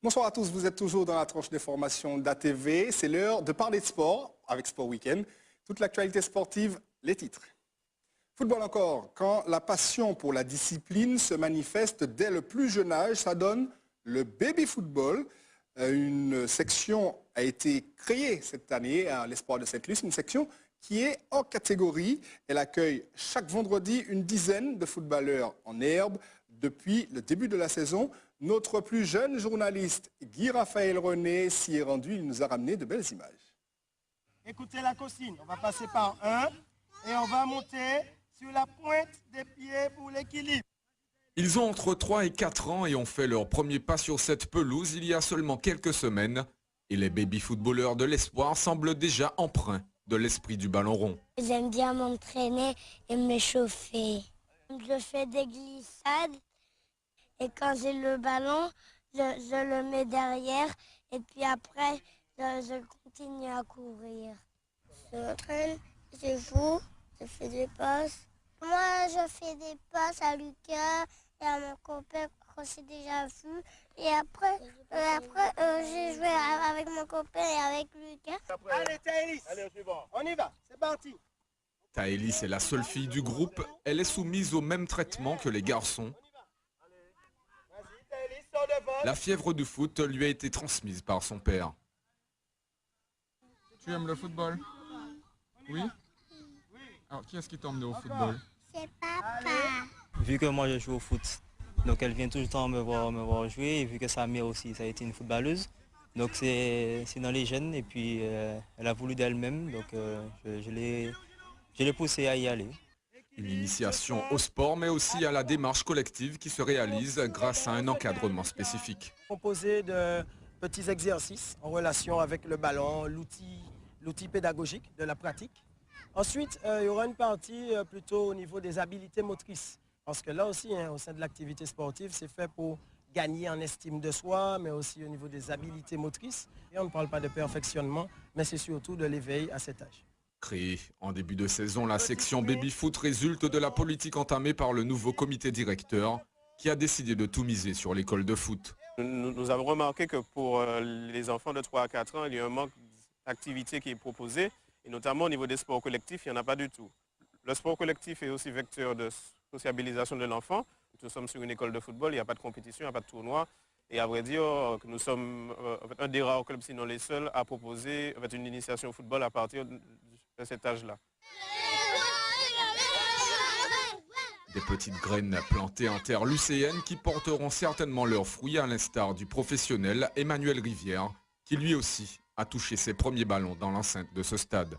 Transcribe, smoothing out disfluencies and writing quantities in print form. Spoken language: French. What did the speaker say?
Bonsoir à tous, vous êtes toujours dans la tranche d'information d'ATV. C'est l'heure de parler de sport avec Sport Week-end. Toute l'actualité sportive, les titres. Football encore, quand la passion pour la discipline se manifeste dès le plus jeune âge, ça donne le baby football. Une section a été créée cette année à l'Espoir de Sainte-Luce, une section qui est hors catégorie. Elle accueille chaque vendredi une dizaine de footballeurs en herbe depuis le début de la saison. Notre plus jeune journaliste, Guy-Raphaël René, s'y est rendu. Il nous a ramené de belles images. Écoutez la consigne. On va passer par un et on va monter sur la pointe des pieds pour l'équilibre. Ils ont entre 3 et 4 ans et ont fait leur premier pas sur cette pelouse il y a seulement quelques semaines. Et les baby-footballeurs de l'Espoir semblent déjà empreints de l'esprit du ballon rond. J'aime bien m'entraîner et m'échauffer. Je fais des glissades et quand j'ai le ballon, je le mets derrière et puis après, je continue à courir. Je m'entraîne, je joue, je fais des passes. Moi, je fais des passes à Lucas et à mon copain qu'on s'est déjà vu. Et après j'ai joué avec mon copain et avec Lucas. Allez, Thaïlis, on y va, c'est parti. Thaïlis est la seule fille du groupe. Elle est soumise au même traitement que les garçons. La fièvre du foot lui a été transmise par son père. Tu aimes le football? Oui? Alors, qui est-ce qui t'a emmené au football? C'est papa. Vu que moi je joue au foot, donc elle vient tout le temps me voir jouer, et vu que sa mère aussi, ça a été une footballeuse, donc c'est dans les gènes, et puis elle a voulu d'elle-même, donc je l'ai poussée à y aller. Une initiation au sport, mais aussi à la démarche collective qui se réalise grâce à un encadrement spécifique. Composé de petits exercices en relation avec le ballon, l'outil pédagogique de la pratique. Ensuite, il y aura une partie plutôt au niveau des habiletés motrices. Parce que là aussi, au sein de l'activité sportive, c'est fait pour gagner en estime de soi, mais aussi au niveau des habiletés motrices. Et on ne parle pas de perfectionnement, mais c'est surtout de l'éveil à cet âge. Créée en début de saison, la section baby-foot résulte de la politique entamée par le nouveau comité directeur qui a décidé de tout miser sur l'école de foot. Nous avons remarqué que pour les enfants de 3 à 4 ans, il y a un manque d'activité qui est proposé, et notamment au niveau des sports collectifs, il n'y en a pas du tout. Le sport collectif est aussi vecteur de sociabilisation de l'enfant. Nous sommes sur une école de football, il n'y a pas de compétition, il n'y a pas de tournoi. Et à vrai dire, nous sommes un des rares clubs, sinon les seuls, à proposer une initiation au football à partir de cet âge-là. Des petites graines plantées en terre lucéenne qui porteront certainement leurs fruits à l'instar du professionnel Emmanuel Rivière, qui lui aussi a touché ses premiers ballons dans l'enceinte de ce stade.